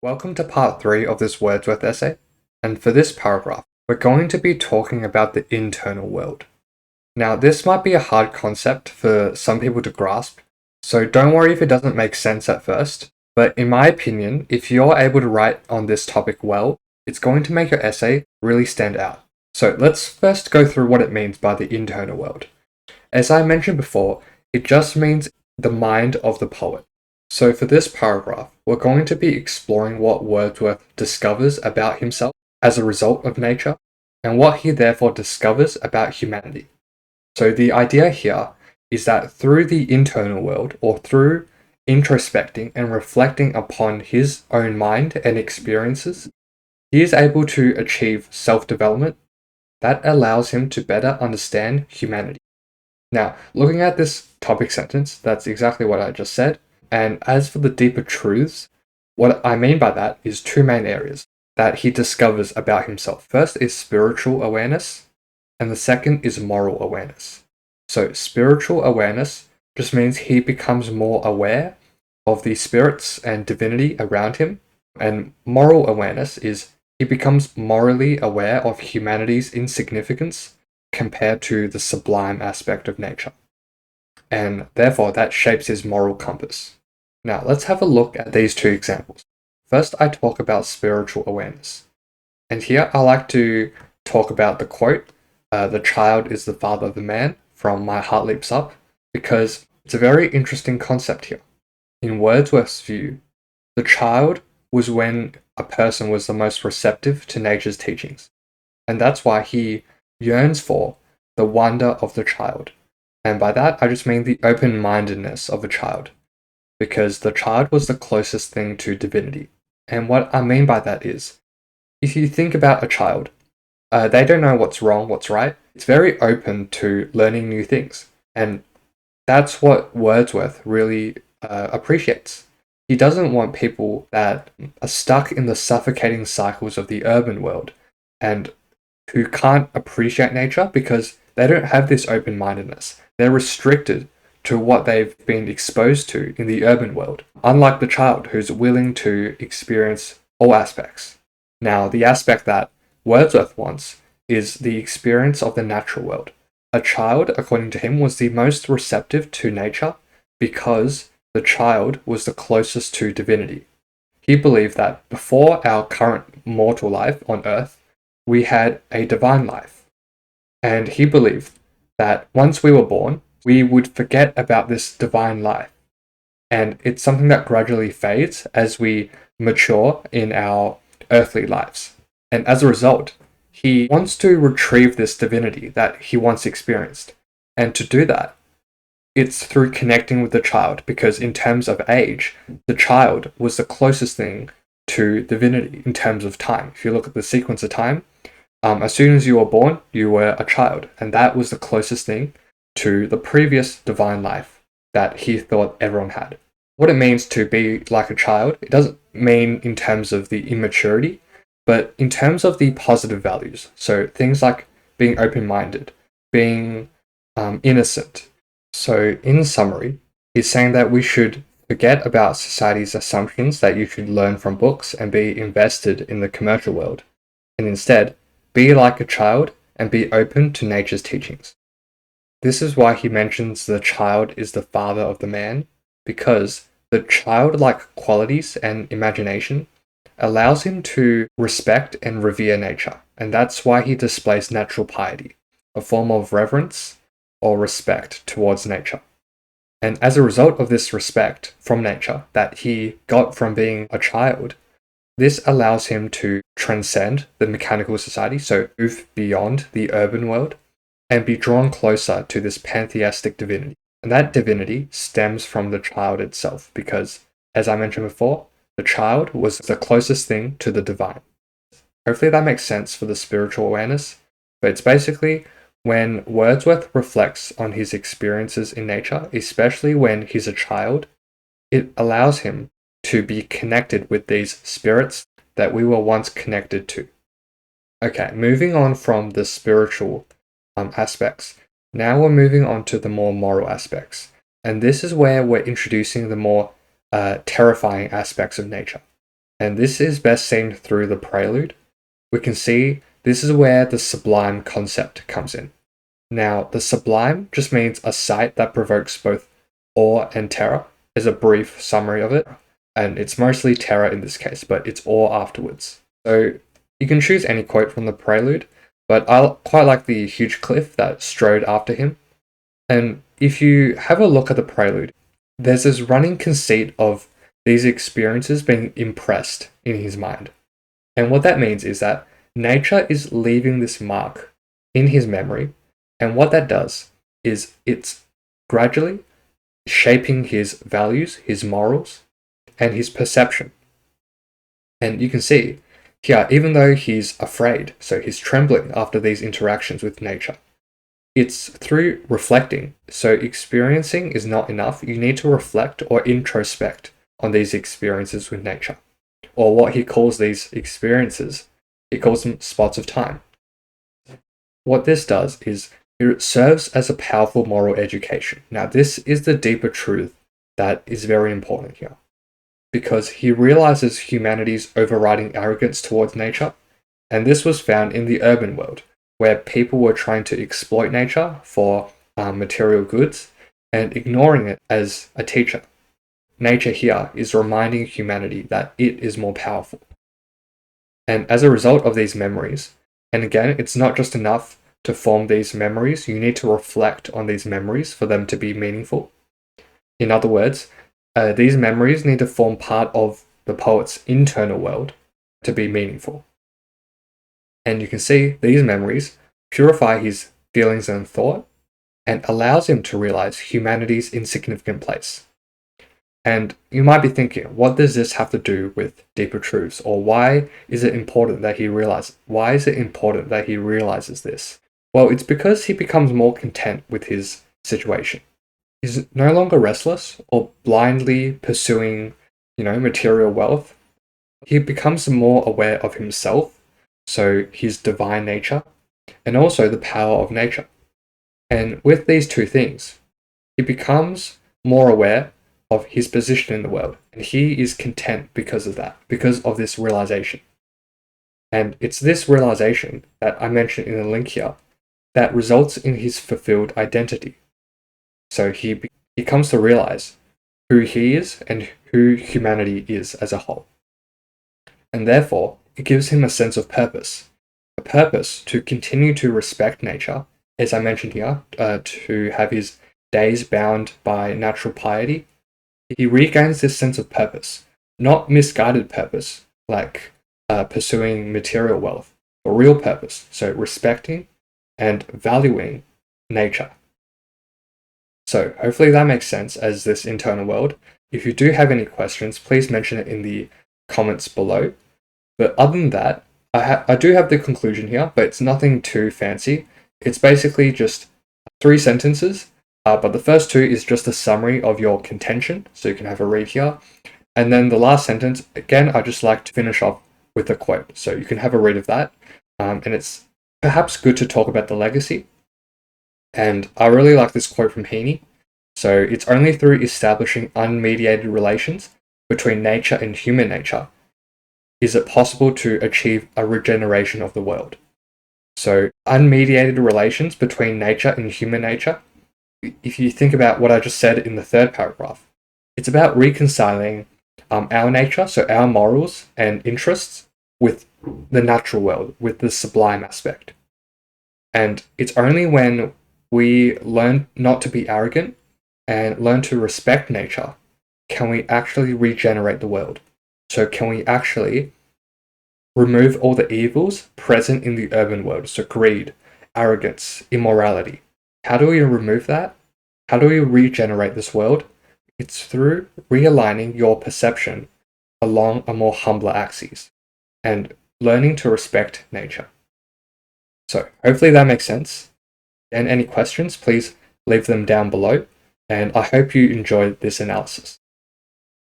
Welcome to part 3 of this Wordsworth essay, and for this paragraph, we're going to be talking about the internal world. Now, this might be a hard concept for some people to grasp, so don't worry if it doesn't make sense at first, but in my opinion, if you're able to write on this topic well, it's going to make your essay really stand out. So let's first go through what it means by the internal world. As I mentioned before, it just means the mind of the poet. So for this paragraph, we're going to be exploring what Wordsworth discovers about himself as a result of nature, and what he therefore discovers about humanity. So the idea here is that through the internal world, or through introspecting and reflecting upon his own mind and experiences, he is able to achieve self-development that allows him to better understand humanity. Now, looking at this topic sentence, that's exactly what I just said. And as for the deeper truths, what I mean by that is two main areas that he discovers about himself. First is spiritual awareness, and the second is moral awareness. So spiritual awareness just means he becomes more aware of the spirits and divinity around him, and moral awareness is he becomes morally aware of humanity's insignificance compared to the sublime aspect of nature. And therefore that shapes his moral compass. Now let's have a look at these two examples. First, I talk about spiritual awareness. And here I like to talk about the quote, "The child is the father of the man," from My Heart Leaps Up, because it's a very interesting concept here. In Wordsworth's view, the child was when a person was the most receptive to nature's teachings. And that's why he yearns for the wonder of the child. And by that, I just mean the open-mindedness of a child, because the child was the closest thing to divinity. And what I mean by that is, if you think about a child, they don't know what's wrong, what's right. It's very open to learning new things. And that's what Wordsworth really appreciates. He doesn't want people that are stuck in the suffocating cycles of the urban world and who can't appreciate nature because they don't have this open-mindedness. They're restricted to what they've been exposed to in the urban world, unlike the child who's willing to experience all aspects. Now, the aspect that Wordsworth wants is the experience of the natural world. A child, according to him, was the most receptive to nature because the child was the closest to divinity. He believed that before our current mortal life on earth, we had a divine life. And he believed that once we were born, we would forget about this divine life. And it's something that gradually fades as we mature in our earthly lives. And as a result, he wants to retrieve this divinity that he once experienced. And to do that, it's through connecting with the child, because in terms of age, the child was the closest thing to divinity in terms of time. If you look at the sequence of time, as soon as you were born, you were a child, and that was the closest thing to the previous divine life that he thought everyone had. What it means to be like a child, it doesn't mean in terms of the immaturity, but in terms of the positive values. So things like being open-minded, being innocent. So in summary, he's saying that we should forget about society's assumptions that you should learn from books and be invested in the commercial world, and instead, be like a child and be open to nature's teachings. This is why he mentions the child is the father of the man, because the childlike qualities and imagination allows him to respect and revere nature, and that's why he displays natural piety, a form of reverence or respect towards nature. And as a result of this respect from nature that he got from being a child, this allows him to transcend the mechanical society, so move beyond the urban world, and be drawn closer to this pantheistic divinity. And that divinity stems from the child itself, because, as I mentioned before, the child was the closest thing to the divine. Hopefully that makes sense for the spiritual awareness, but it's basically when Wordsworth reflects on his experiences in nature, especially when he's a child, it allows him to be connected with these spirits that we were once connected to. Okay, moving on from the spiritual aspects, now we're moving on to the more moral aspects. And this is where we're introducing the more terrifying aspects of nature. And this is best seen through the prelude. We can see this is where the sublime concept comes in. Now, the sublime just means a sight that provokes both awe and terror, is a brief summary of it. And it's mostly terror in this case, but it's awe afterwards. So you can choose any quote from the prelude, but I quite like the huge cliff that strode after him. And if you have a look at the prelude, there's this running conceit of these experiences being impressed in his mind. And what that means is that nature is leaving this mark in his memory, and what that does is it's gradually shaping his values, his morals, and his perception. And you can see here, even though he's afraid, so he's trembling after these interactions with nature, it's through reflecting. So experiencing is not enough. You need to reflect or introspect on these experiences with nature. Or what he calls these experiences, he calls them spots of time. What this does is it serves as a powerful moral education. Now, this is the deeper truth that is very important here, because he realizes humanity's overriding arrogance towards nature, and this was found in the urban world, where people were trying to exploit nature for material goods and ignoring it as a teacher. Nature here is reminding humanity that it is more powerful. And as a result of these memories, and again, it's not just enough to form these memories, you need to reflect on these memories for them to be meaningful. In other words, these memories need to form part of the poet's internal world to be meaningful. And you can see these memories purify his feelings and thought and allows him to realize humanity's insignificant place. And you might be thinking, what does this have to do with deeper truths? Or why is it important that he realizes this? Well, it's because he becomes more content with his situation. He's no longer restless or blindly pursuing, material wealth. He becomes more aware of himself, so his divine nature, and also the power of nature. And with these two things, he becomes more aware of his position in the world, and he is content because of that, because of this realization. And it's this realization that I mentioned in the link here that results in his fulfilled identity. So he comes to realize who he is and who humanity is as a whole. And therefore, it gives him a sense of purpose, a purpose to continue to respect nature, as I mentioned here, to have his days bound by natural piety. He regains this sense of purpose, not misguided purpose, like pursuing material wealth, but real purpose, so respecting and valuing nature. So hopefully that makes sense as this internal world. If you do have any questions, please mention it in the comments below. But other than that, I do have the conclusion here, but it's nothing too fancy. It's basically just 3 sentences, but the first 2 is just a summary of your contention, so you can have a read here. And then the last sentence, again, I just like to finish off with a quote, so you can have a read of that. And it's perhaps good to talk about the legacy. And I really like this quote from Heaney. So it's only through establishing unmediated relations between nature and human nature is it possible to achieve a regeneration of the world. So unmediated relations between nature and human nature, if you think about what I just said in the 3rd paragraph, it's about reconciling our nature, so our morals and interests, with the natural world, with the sublime aspect. And it's only when we learn not to be arrogant and learn to respect nature can we actually regenerate the world. So can we actually remove all the evils present in the urban world? So greed, arrogance, immorality. How do we remove that? How do we regenerate this world? It's through realigning your perception along a more humbler axis and learning to respect nature. So hopefully that makes sense. And any questions, please leave them down below. And I hope you enjoyed this analysis.